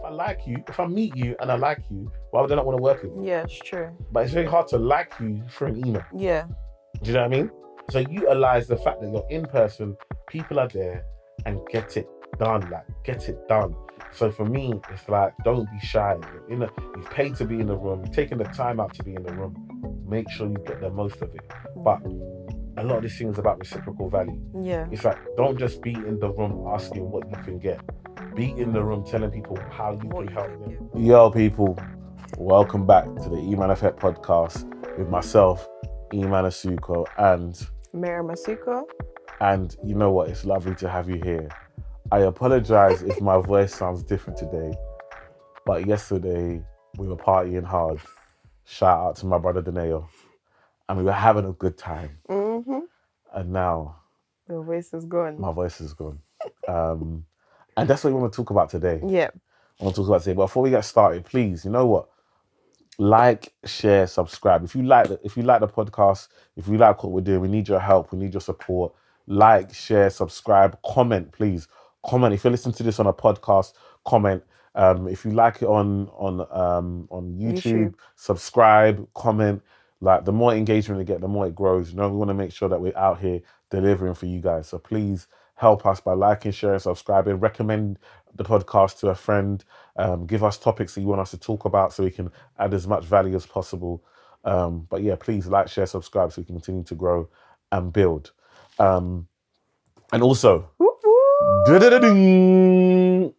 I like you, if I meet you and I like you, why would I not want to work with you? Yeah, it's true. But it's very hard to like you for an email. Yeah. Do you know what I mean? So utilize the fact that you're in person, people are there, and get it done. Like, get it done. So for me, it's like, don't be shy. You've paid to be in the room, you've taken the time out to be in the room. Make sure you get the most of it. But a lot of this thing is about reciprocal value. Yeah. It's like, don't just be in the room asking what you can get. Be in the room telling people how you can help them. Yo, people, welcome back to the Eman and Mimi podcast with myself, Eman Asuquo, and Mariam Asuquo. And you know what? It's lovely to have you here. I apologize if my voice sounds different today, but yesterday we were partying hard. Shout out to my brother Daneo. And we were having a good time. Mm-hmm. And now Your voice is gone. my voice is gone. And that's what we want to talk about today. Yeah. I want to talk about today. But before we get started, please, you know what? Like, share, subscribe. If you like the podcast, if you like what we're doing, we need your help. We need your support. Like, share, subscribe, comment, please. Comment. If you're listening to this on a podcast, comment. If you like it on YouTube, subscribe, comment. Like, the more engagement we get, the more it grows. You know, we want to make sure that we're out here delivering for you guys. So please help us by liking, sharing, subscribing. Recommend the podcast to a friend. Give us topics that you want us to talk about so we can add as much value as possible. But yeah, please like, share, subscribe so we can continue to grow and build. And also,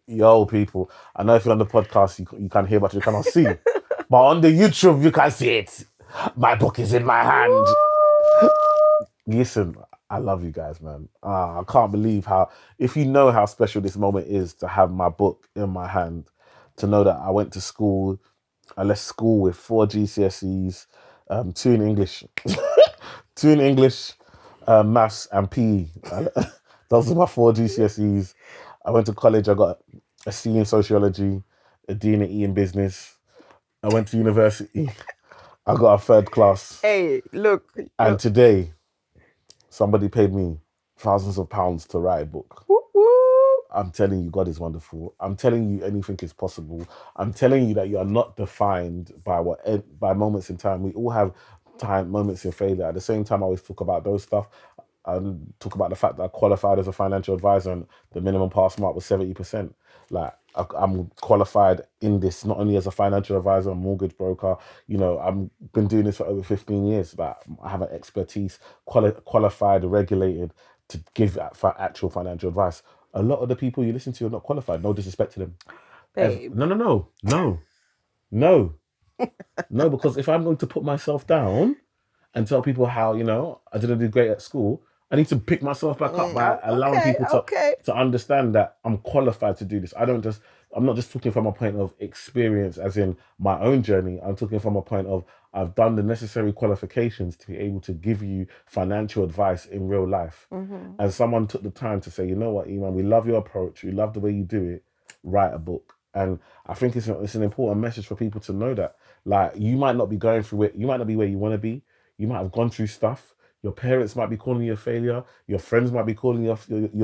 yo, people, I know if you're on the podcast, you can hear, but you cannot see. But on the YouTube, you can see it. My book is in my hand. Listen, I love you guys, man. I can't believe if you know how special this moment is to have my book in my hand, to know that I went to school, I left school with 4 GCSEs, 2 in English, 2 in English, maths and PE. Those are my 4 GCSEs. I went to college, I got a C in sociology, a D and an E in business. I went to university, I got a 3rd class. Hey, look. And today, somebody paid me thousands of pounds to write a book. I'm telling you, God is wonderful. I'm telling you, anything is possible. I'm telling you that you are not defined by moments in time. We all have moments in failure. At the same time, I always talk about those stuff. I talk about the fact that I qualified as a financial advisor and the minimum pass mark was 70%. Like, I'm qualified in this, not only as a financial advisor, a mortgage broker. You know, I've been doing this for over 15 years. Like, I have an expertise, qualified, regulated to give actual financial advice. A lot of the people you listen to are not qualified. No disrespect to them. Babe. No, because if I'm going to put myself down and tell people how, you know, I didn't do great at school, I need to pick myself back up by allowing people to understand that I'm qualified to do this. I'm not just talking from a point of experience as in my own journey. I'm talking from a point of I've done the necessary qualifications to be able to give you financial advice in real life. Mm-hmm. And someone took the time to say, you know what, Eman, we love your approach. We love the way you do it. Write a book. And I think it's an important message for people to know that, like, you might not be going through it. You might not be where you want to be. You might have gone through stuff. Your parents might be calling you a failure. Your friends might be calling you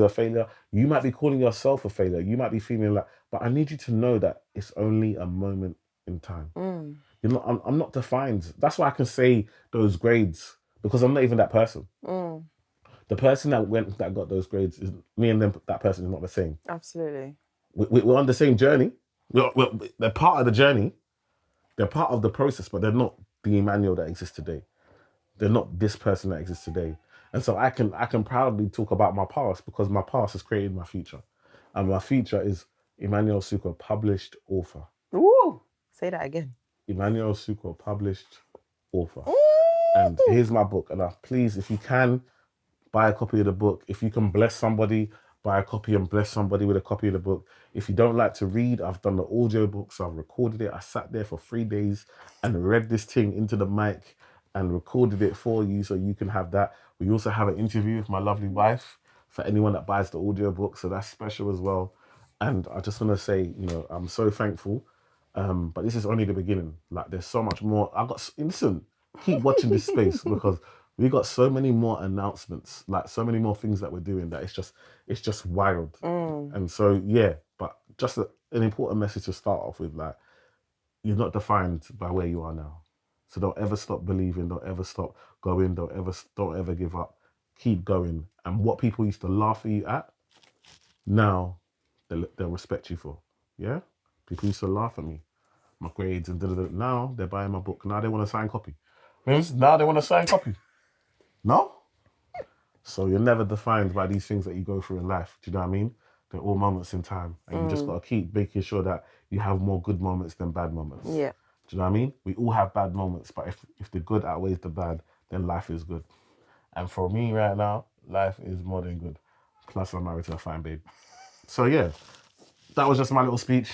a failure. You might be calling yourself a failure. You might be feeling like, but I need you to know that it's only a moment in time. You know, I'm not defined. That's why I can say those grades, because I'm not even that person. The person that got those grades, is me and them. That person is not the same. Absolutely. We're on the same journey. They're part of the journey. They're part of the process, but they're not the Emmanuel that exists today. They're not this person that exists today. And so I can proudly talk about my past because my past has created my future. And my future is Emmanuel Asuquo, published author. Ooh, say that again. Emmanuel Asuquo, published author. Ooh. And here's my book. And please, if you can, buy a copy of the book. If you can bless somebody, buy a copy and bless somebody with a copy of the book. If you don't like to read, I've done the audio book, so I've recorded it. I sat there for 3 days and read this thing into the mic and recorded it for you so you can have that. We also have an interview with my lovely wife for anyone that buys the audiobook, so that's special as well. And I just want to say, you know, I'm so thankful, but this is only the beginning. Like, there's so much more. Listen, keep watching this space because we got so many more announcements, like so many more things that we're doing that it's just wild. And so, yeah, But just an important message to start off with, like, you're not defined by where you are now. So don't ever stop believing, don't ever stop going, don't ever give up. Keep going. And what people used to laugh at you at, now they'll respect you for. Yeah? People used to laugh at me, my grades and da-da-da. Now they're buying my book. Now they want a signed copy. Now they want a signed copy. No? So you're never defined by these things that you go through in life. Do you know what I mean? They're all moments in time. And you just got to keep making sure that you have more good moments than bad moments. Yeah. Do you know what I mean? We all have bad moments, but if the good outweighs the bad, then life is good. And for me right now, life is more than good. Plus I'm married to a fine babe. So yeah, that was just my little speech.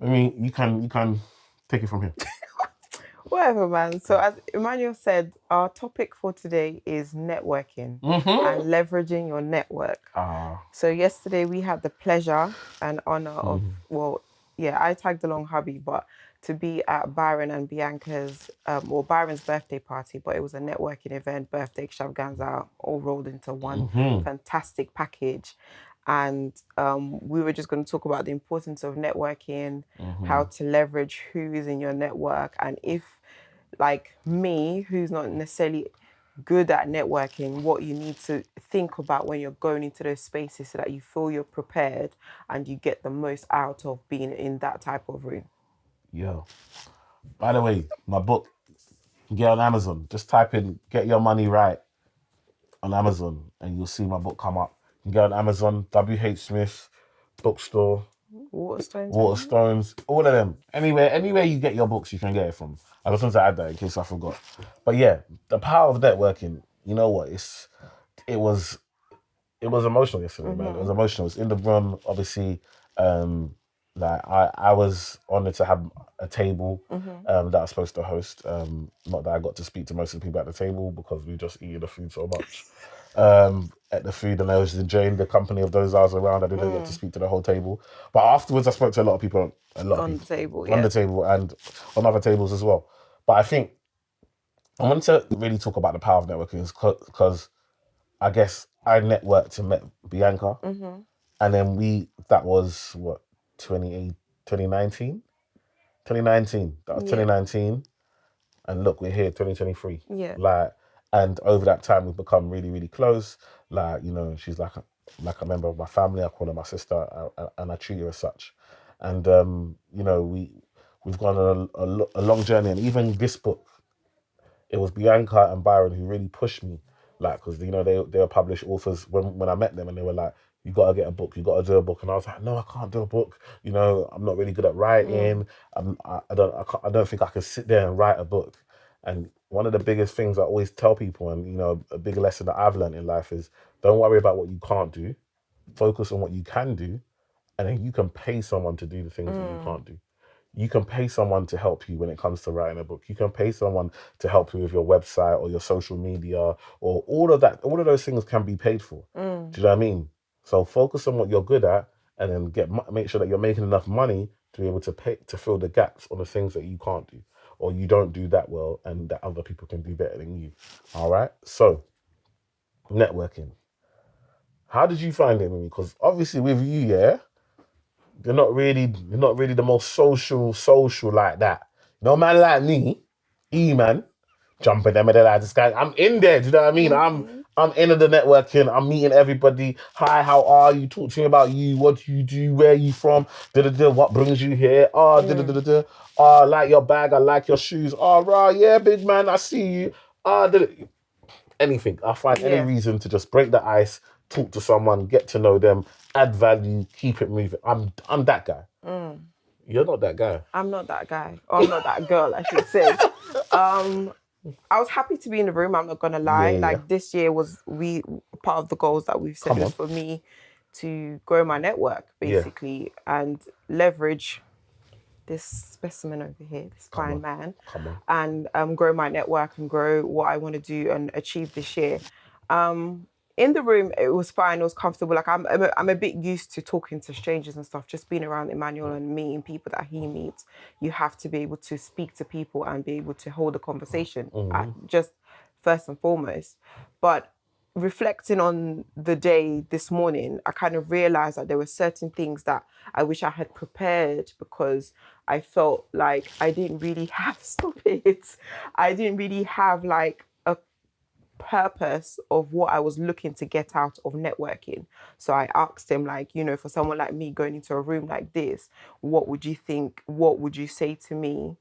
I mean, you can take it from here. Whatever, man. So as Emmanuel said, our topic for today is networking and leveraging your network. So yesterday we had the pleasure and honor of, I tagged along hubby, but to be at Byron and Bianca's, Byron's birthday party, but it was a networking event, birthday extravaganza, all rolled into one fantastic package. And we were just going to talk about the importance of networking, how to leverage who is in your network, and if, like me, who's not necessarily good at networking, what you need to think about when you're going into those spaces so that you feel you're prepared and you get the most out of being in that type of room. Yo. By the way, my book, get on Amazon. Just type in Get Your Money Right on Amazon and you'll see my book come up. You can go on Amazon, WH Smith, bookstore, Waterstones, all of them. Anywhere you get your books, you can get it from. I just wanted to add that in case I forgot. But yeah, the power of networking, you know what? It was emotional yesterday, man. It was emotional. It was in the room, obviously. Like I was honoured to have a table that I was supposed to host. Not that I got to speak to most of the people at the table because we just eating the food so much. At the food, and I was enjoying the company of those I was around. I didn't get to speak to the whole table, but afterwards I spoke to a lot of people on the table and on other tables as well. But I think I wanted to really talk about the power of networking because I guess I networked and met Bianca, and then that was what 2019. That was 2019, and look, we're here 2023. And over that time, we've become really, really close. Like, you know, she's like a member of my family. I call her my sister, and I treat her as such. And you know, we've gone on a long journey. And even this book, it was Bianca and Byron who really pushed me. Like, because, you know, they were published authors when I met them, and they were like, you got to get a book, you got to do a book. And I was like, no, I can't do a book. You know, I'm not really good at writing. I don't think I can sit there and write a book. And one of the biggest things I always tell people, and, you know, a big lesson that I've learned in life is don't worry about what you can't do. Focus on what you can do. And then you can pay someone to do the things that you can't do. You can pay someone to help you when it comes to writing a book. You can pay someone to help you with your website or your social media, or all of that. All of those things can be paid for. Do you know what I mean? So focus on what you're good at, and then make sure that you're making enough money to be able to pay to fill the gaps on the things that you can't do or you don't do that well, and that other people can do better than you. All right. So networking. How did you find it, Mimi? Because obviously with you, yeah. You're not really the most social like that. No man like me, Eman, jumping them in the like this guy. I'm in there, do you know what I mean? I'm in the networking, I'm meeting everybody. Hi, how are you? Talk to me about you, what do you do, where are you from? What brings you here? Oh, I like your bag, I like your shoes. Oh, right, yeah, big man, I see you. Anything. I find any reason to just break the ice, talk to someone, get to know them, add value, keep it moving. I'm that guy. You're not that guy. I'm not that guy. Or I'm not that girl, I should say. I was happy to be in the room, I'm not gonna lie. This year was part of the goals that we've set was for me to grow my network, basically, and leverage this specimen over here, this fine man, and grow my network and grow what I want to do and achieve this year. In the room, it was fine. It was comfortable. Like I'm a bit used to talking to strangers and stuff. Just being around Emmanuel and meeting people that he meets, you have to be able to speak to people and be able to hold a conversation. Just first and foremost, but reflecting on the day this morning, I kind of realized that there were certain things that I wish I had prepared, because I felt like I didn't really have, I didn't really have like a purpose of what I was looking to get out of networking. So I asked him, like, for someone like me going into a room like this, what would you think? What would you say to me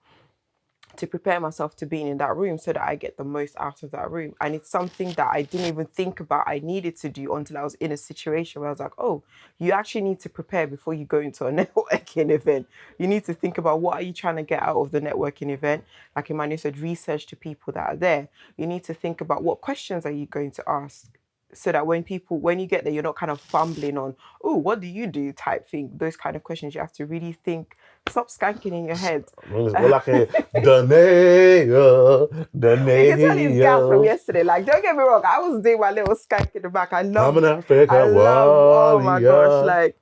to prepare myself to being in that room so that I get the most out of that room? And it's something that I didn't even think about I needed to do until I was in a situation where I was like, oh, you actually need to prepare before you go into a networking event. You need to think about, what are you trying to get out of the networking event? Like Emmanuel said, research to people that are there. You need to think about, what questions are you going to ask? So that when you get there, you're not kind of fumbling on, oh, what do you do type thing. Those kind of questions, you have to really think. Stop skanking in your head. All I can hear, Daneo. You can tell he's gas from yesterday. Like, don't get me wrong, I was doing my little skank in the back. I love, oh my gosh, like,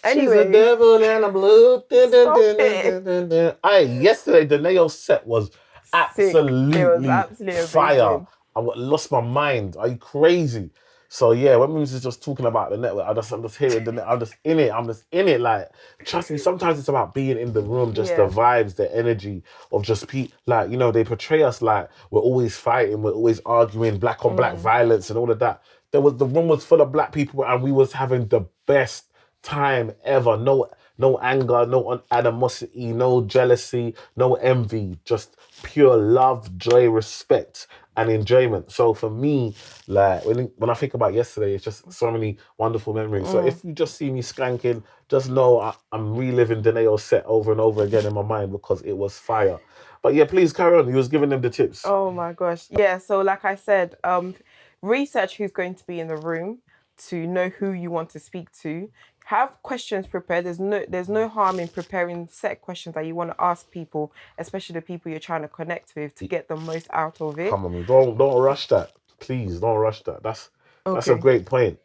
anyway. She's a devil and a blue. Stop it. Yesterday, Daneo set was absolutely, it was absolutely fire. amazing. I lost my mind. Are you crazy? So yeah, when we was just talking about the network, I'm just hearing the net. I'm just in it. Like, trust me, sometimes it's about being in the room, just the vibes, the energy of just like, they portray us like we're always fighting, we're always arguing, black on black violence and all of that. The room was full of black people and we was having the best time ever. No anger, no animosity, no jealousy, no envy, just pure love, joy, respect, and enjoyment. So for me, like, when I think about yesterday, it's just so many wonderful memories. So if you just see me skanking, just know I'm reliving Daneo's set over and over again in my mind, because it was fire. But yeah, please carry on. You was giving them the tips. Oh my gosh. Yeah, so like I said, research who's going to be in the room to know who you want to speak to. Have questions prepared. There's no harm in preparing set questions that you want to ask people, especially the people you're trying to connect with, to get the most out of it. Come on, don't rush that. Please don't rush that. That's a great point.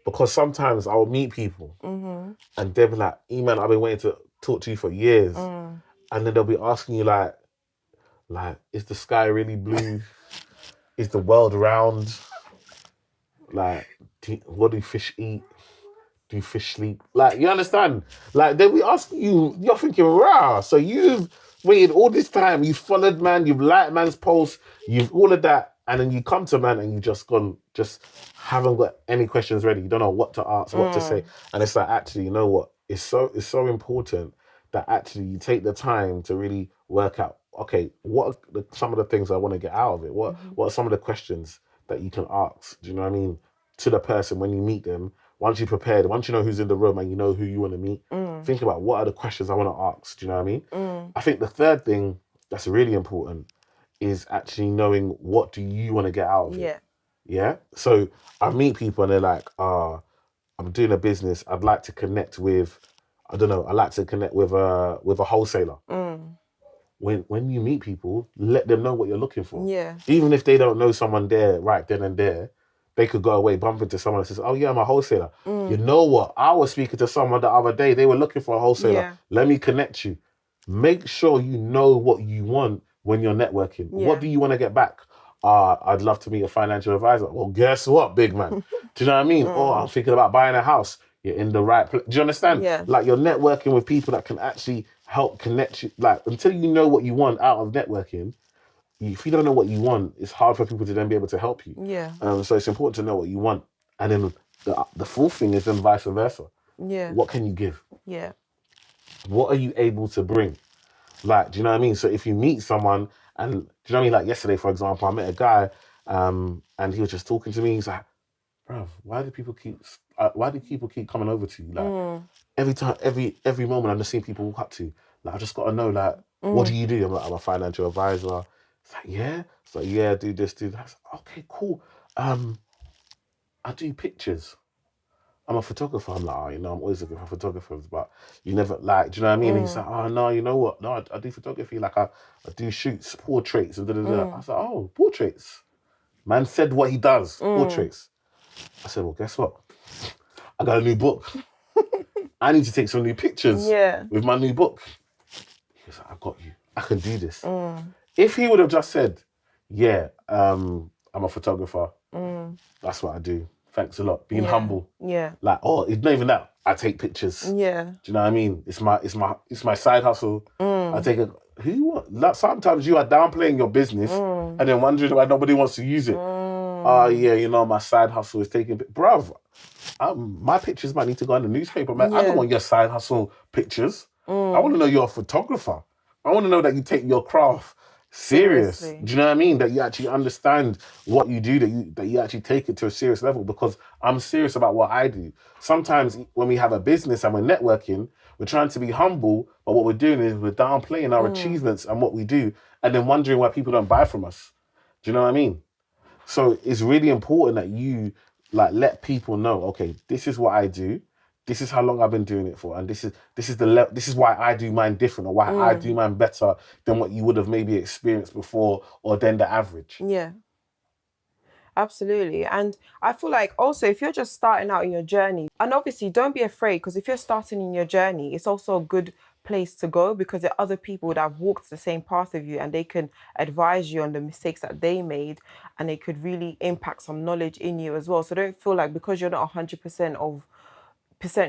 Because sometimes I'll meet people and they'll be like, Eman, I've been waiting to talk to you for years. And then they'll be asking you like, is the sky really blue? Is the world round? Like, what do fish eat? Do fish sleep? Like, you understand? Like, they'll be asking you, you're thinking, rah. So you've waited all this time, you've followed man, you've liked man's posts, you've all of that, and then you come to man and you just haven't got any questions ready. You don't know what to ask, what to say. And it's like, actually, you know what? It's so important that actually you take the time to really work out, okay, what are some of the things I want to get out of it? What are some of the questions that you can ask? Do you know what I mean? To the person when you meet them. Once you're prepared, once you know who's in the room and you know who you want to meet, think about, what are the questions I want to ask? Do you know what I mean? I think the third thing that's really important is actually knowing, what do you want to get out of it? Yeah? So I meet people and they're like, I'm doing a business. I'd like to connect with, I'd like to connect with a wholesaler. When you meet people, let them know what you're looking for. Yeah. Even if they don't know someone there right then and there, they could go away, bump into someone that says, oh yeah, I'm a wholesaler. You know what? I was speaking to someone the other day. They were looking for a wholesaler. Yeah. Let me connect you. Make sure you know what you want when you're networking. Yeah. What do you want to get back? I'd love to meet a financial advisor. Well, guess what, big man? Do you know what I mean? Oh, I'm thinking about buying a house. You're in the right place. Do you understand? Yeah. Like, you're networking with people that can actually help connect you. Like, until you know what you want out of networking, if you don't know what you want, it's hard for people to then be able to help you. Yeah. So it's important to know what you want. And then the fourth thing is then vice versa. Yeah. What can you give? Yeah. What are you able to bring? Like, do you know what I mean? So if you meet someone, and do you know what I mean? Like yesterday, for example, I met a guy, and he was just talking to me. He's like, bro, why do people keep coming over to you? Like, every time, every moment, I'm just seeing people walk up to you. Like, I just got to know, like, what do you do? I'm like, I'm a financial advisor. It's like, yeah? It's like, yeah, do this, do that. Like, okay, cool. I do pictures. I'm a photographer. I'm like, I'm always looking for photographers, but you never, like, do you know what I mean? And he's like, oh, no, you know what? No, I do photography. Like, I do shoots, portraits, and da-da-da. I was like, oh, portraits. Man said what he does, portraits. I said, well, guess what? I got a new book. I need to take some new pictures with my new book. He was like, I got you. I can do this. If he would have just said, yeah, I'm a photographer, That's what I do. Thanks a lot. Being humble. Yeah. Like, it's not even that. I take pictures. Yeah. Do you know what I mean? It's my side hustle. I take a sometimes you are downplaying your business and then wondering why nobody wants to use it. My side hustle is taking bruv. My pictures might need to go in the newspaper, man. I don't want your side hustle pictures. I want to know you're a photographer. I want to know that you take your craft serious. Do you know what I mean? That you actually understand what you do, that you actually take it to a serious level, because I'm serious about what I do. Sometimes when we have a business and we're networking, we're trying to be humble, but what we're doing is we're downplaying our achievements and what we do, and then wondering why people don't buy from us. Do you know what I mean? So it's really important that you let people know, okay, this is what I do. This is how long I've been doing it for, and this is why I do mine different, or why I do mine better than what you would have maybe experienced before, or than the average. Yeah, absolutely. And I feel like also if you're just starting out in your journey, and obviously don't be afraid, because if you're starting in your journey, it's also a good place to go, because there are other people that have walked the same path of you, and they can advise you on the mistakes that they made, and they could really impact some knowledge in you as well. So don't feel like because you're not 100%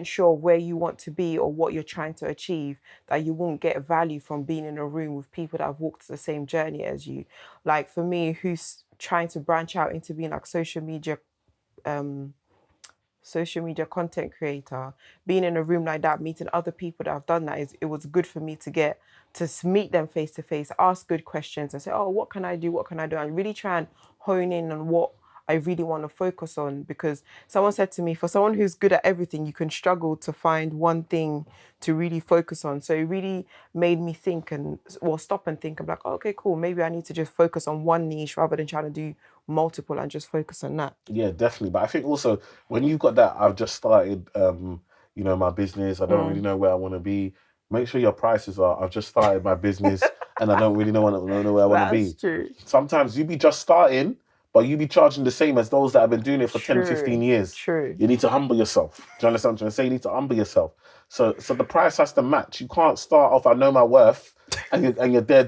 sure where you want to be or what you're trying to achieve, that you won't get value from being in a room with people that have walked the same journey as you. Like for me, who's trying to branch out into being like social media content creator, being in a room like that, meeting other people that have done that, it was good for me to meet them face to face, ask good questions and say, oh, what can I do, and really try and hone in on what I really want to focus on. Because someone said to me, for someone who's good at everything, you can struggle to find one thing to really focus on. So it really made me think stop and think. I'm like, oh, okay, cool. Maybe I need to just focus on one niche rather than trying to do multiple and just focus on that. Yeah, definitely. But I think also when you've got that, I've just started, my business. I don't really know where I want to be. Make sure your prices are, I've just started my business and I don't really know where I want to be. That's true. Sometimes you be just starting, but you be charging the same as those that have been doing it for 10, 15 years. True. You need to humble yourself. Do you understand what I'm trying to say? You need to humble yourself. So the price has to match. You can't start off, I know my worth, and you're there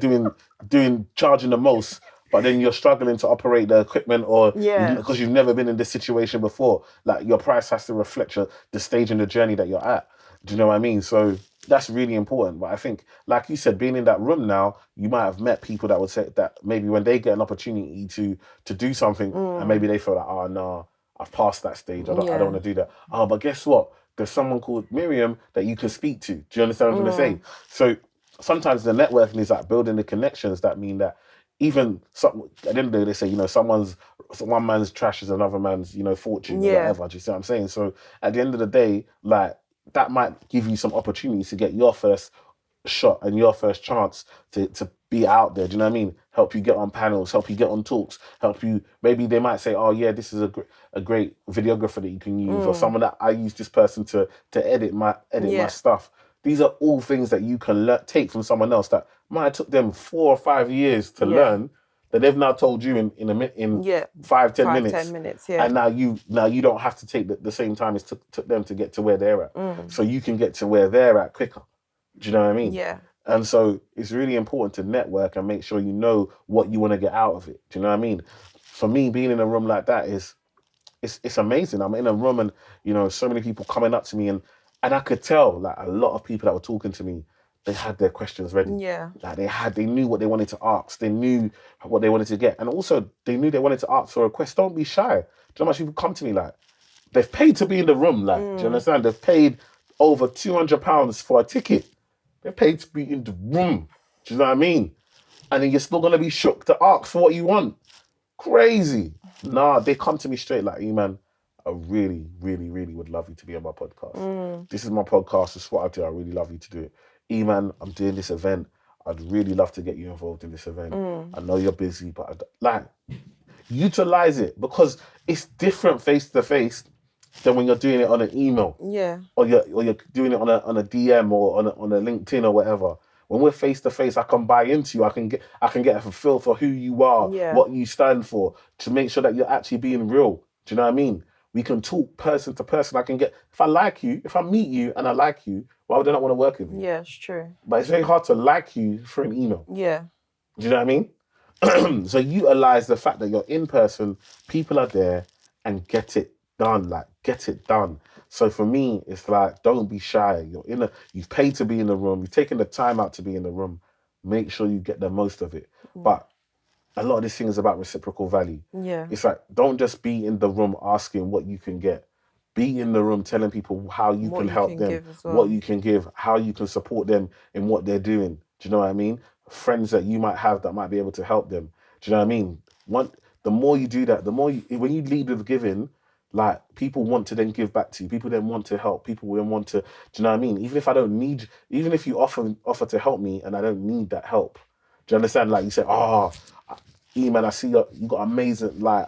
charging the most, but then you're struggling to operate the equipment, or because you've never been in this situation before. Like, your price has to reflect the stage in the journey that you're at. Do you know what I mean? So that's really important. But I think, like you said, being in that room now, you might have met people that would say that maybe when they get an opportunity to do something, and maybe they feel like, oh no, I've passed that stage. I don't want to do that. Oh, but guess what? There's someone called Mariam that you can speak to. Do you understand what I'm going to say? So sometimes the networking is like building the connections that mean that even at the end of the day, they say, one man's trash is another man's, fortune, or whatever. Do you see what I'm saying? So at the end of the day, like, that might give you some opportunities to get your first shot and your first chance to be out there. Do you know what I mean? Help you get on panels, help you get on talks, help you. Maybe they might say, oh yeah, this is a great videographer that you can use, or someone that I use this person to edit my stuff. These are all things that you can take from someone else that might have took them 4 or 5 years to learn, that they've now told you in 5-10 minutes. And now you don't have to take the same time it took them to get to where they're at. So you can get to where they're at quicker. Do you know what I mean? Yeah. And so it's really important to network and make sure you know what you want to get out of it. Do you know what I mean? For me, being in a room like that it's amazing. I'm in a room and, so many people coming up to me, and I could tell, like, a lot of people that were talking to me, they had their questions ready. Yeah. Like, they knew what they wanted to ask. They knew what they wanted to get. And also, they knew they wanted to ask for a request. Don't be shy. Do you know how much people come to me, like, they've paid to be in the room, like, do you understand? They've paid over £200 for a ticket. They're paid to be in the room. Do you know what I mean? And then you're still going to be shook to ask for what you want. Crazy. Nah, they come to me straight like, Eman, I really, really, really would love you to be on my podcast. This is my podcast. This is what I do. I really love you to do it. Eman, I'm doing this event. I'd really love to get you involved in this event. I know you're busy, but utilize it, because it's different face to face than when you're doing it on an email. Yeah. Or you're doing it on a DM or on a LinkedIn or whatever. When we're face to face, I can buy into you. I can get a feel for who you are, what you stand for, to make sure that you're actually being real. Do you know what I mean? We can talk person to person. If I meet you and I like you, why would I not want to work with you? Yeah, it's true. But it's very hard to like you for an email. Yeah. Do you know what I mean? So utilize the fact that you're in person, people are there, and get it done. Like, get it done. So for me, it's like, don't be shy. You've paid to be in the room. You've taken the time out to be in the room. Make sure you get the most of it. But a lot of this thing is about reciprocal value. Yeah. It's like, don't just be in the room asking what you can get. Be in the room telling people how you can help them, what you can give, how you can support them in what they're doing. Do you know what I mean? Friends that you might have that might be able to help them. Do you know what I mean? The more you do that, when you lead with giving, like, people want to then give back to you. People then want to help. People then want to, do you know what I mean? Even if you offer to help me and I don't need that help. Do you understand? Like, you say, Eman, I see you got amazing, like,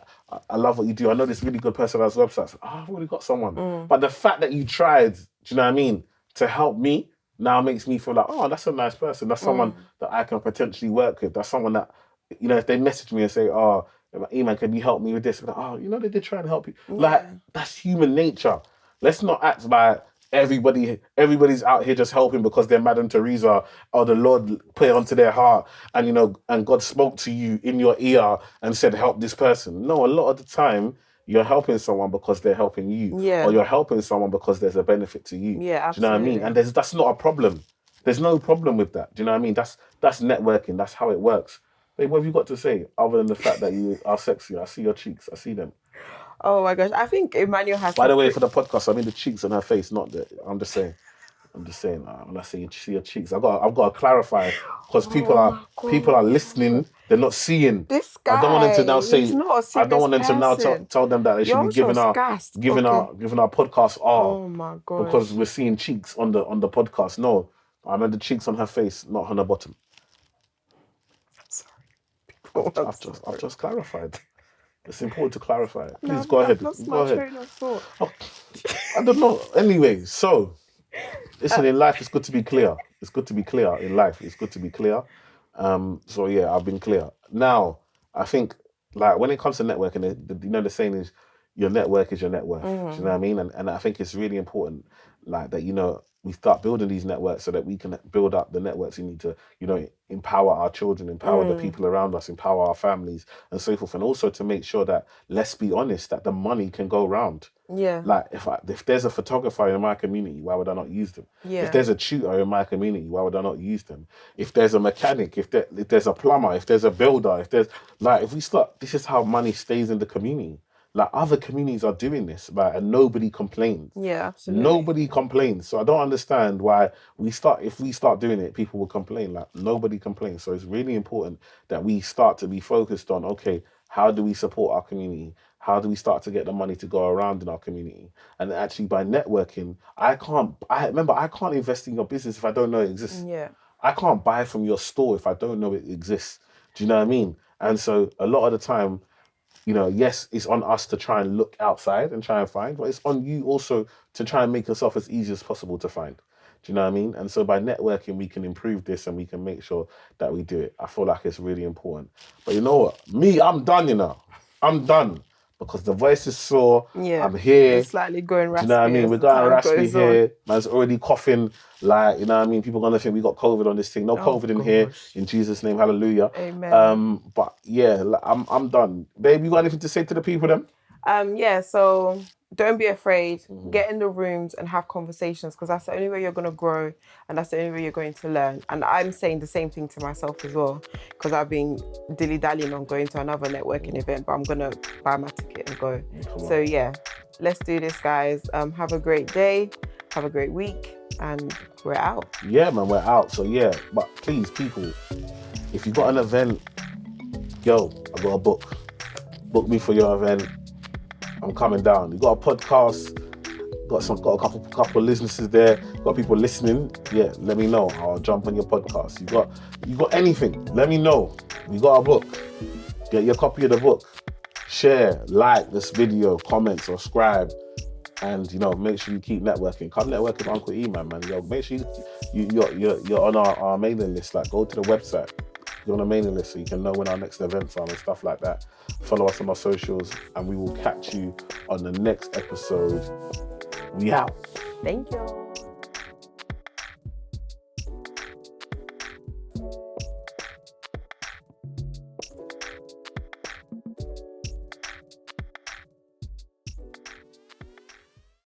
I love what you do. I know this really good person has websites. I've already got someone. But the fact that you tried, do you know what I mean, to help me now makes me feel like, that's a nice person. That's someone that I can potentially work with. That's someone that, if they message me and say, Eman, can you help me with this? Like, they did try and help you. Yeah. Like, that's human nature. Let's not act like everybody's out here just helping because they're Madam Teresa or the Lord put it onto their heart and and God spoke to you in your ear and said, help this person. No, a lot of the time you're helping someone because they're helping you. Yeah. Or you're helping someone because there's a benefit to you. Yeah, absolutely. Do you know what I mean? And that's not a problem. There's no problem with that. Do you know what I mean? That's networking. That's how it works. Babe, what have you got to say other than the fact that you are sexy? I see your cheeks. I see them. Oh my gosh, I think Emmanuel has. By the way, for the podcast, I mean the cheeks on her face, not the. I'm just saying. When I say you see your cheeks, I've got to clarify because people are listening. They're not seeing. This guy. I don't want them to now say. He's not a serious I don't want them to now tell them that they should be giving our podcast R. Oh my god. Because we're seeing cheeks on the podcast. No, I meant the cheeks on her face, not on her bottom. I've just clarified. It's important to clarify it. Please go ahead. That's my train of thought. I don't know. Anyway, so listen, in life it's good to be clear. It's good to be clear in life. It's good to be clear. So yeah, I've been clear. Now, I think, like, when it comes to networking, the saying is your network is your net worth. Do you know what I mean? And I think it's really important, like, that, we start building these networks so that we can build up the networks we need to, empower our children, empower the people around us, empower our families and so forth. And also to make sure that, let's be honest, that the money can go around. Yeah. Like, if there's a photographer in my community, why would I not use them? Yeah. If there's a tutor in my community, why would I not use them? If there's a mechanic, if there's a plumber, if there's a builder, if we start, this is how money stays in the community. Like, other communities are doing this, right? And nobody complains. Yeah, absolutely. Nobody complains. So I don't understand why if we start doing it, people will complain. Like, nobody complains. So it's really important that we start to be focused on, okay, how do we support our community? How do we start to get the money to go around in our community? And actually, by networking, I can't invest in your business if I don't know it exists. Yeah. I can't buy from your store if I don't know it exists. Do you know what I mean? And so a lot of the time, yes, it's on us to try and look outside and try and find, but it's on you also to try and make yourself as easy as possible to find. Do you know what I mean? And so by networking, we can improve this and we can make sure that we do it. I feel like it's really important. But you know what? I'm done, I'm done. Because the voice is sore. Yeah. I'm here. It's slightly going raspy. Do you know what I mean? We're going raspy here. Man's already coughing. Like, you know what I mean? People are going to think we got COVID on this thing. No COVID in here. In Jesus' name, hallelujah. Amen. But yeah, I'm done. Babe, you got anything to say to the people then? Yeah, so don't be afraid. Get in the rooms and have conversations, because that's the only way you're going to grow and that's the only way you're going to learn. And I'm saying the same thing to myself as well, because I've been dilly-dallying on going to another networking event, but I'm going to buy my ticket and go. So yeah, let's do this, guys. Have a great day. Have a great week. And we're out. Yeah, man, we're out. So yeah, but please, people, if you got an event, yo, I got a book. Book me for your event. I'm coming down. You got a podcast, got a couple of listeners there, got people listening. Yeah, let me know. I'll jump on your podcast. You got anything? Let me know. We got a book. Get your copy of the book. Share, like this video, comment, subscribe, and make sure you keep networking. Come network with Uncle Eman, man. Yo, make sure you're on our mailing list. Like, go to the website. You're on a mailing list so you can know when our next events are and stuff like that. Follow us on our socials and we will catch you on the next episode. We out. Thank you.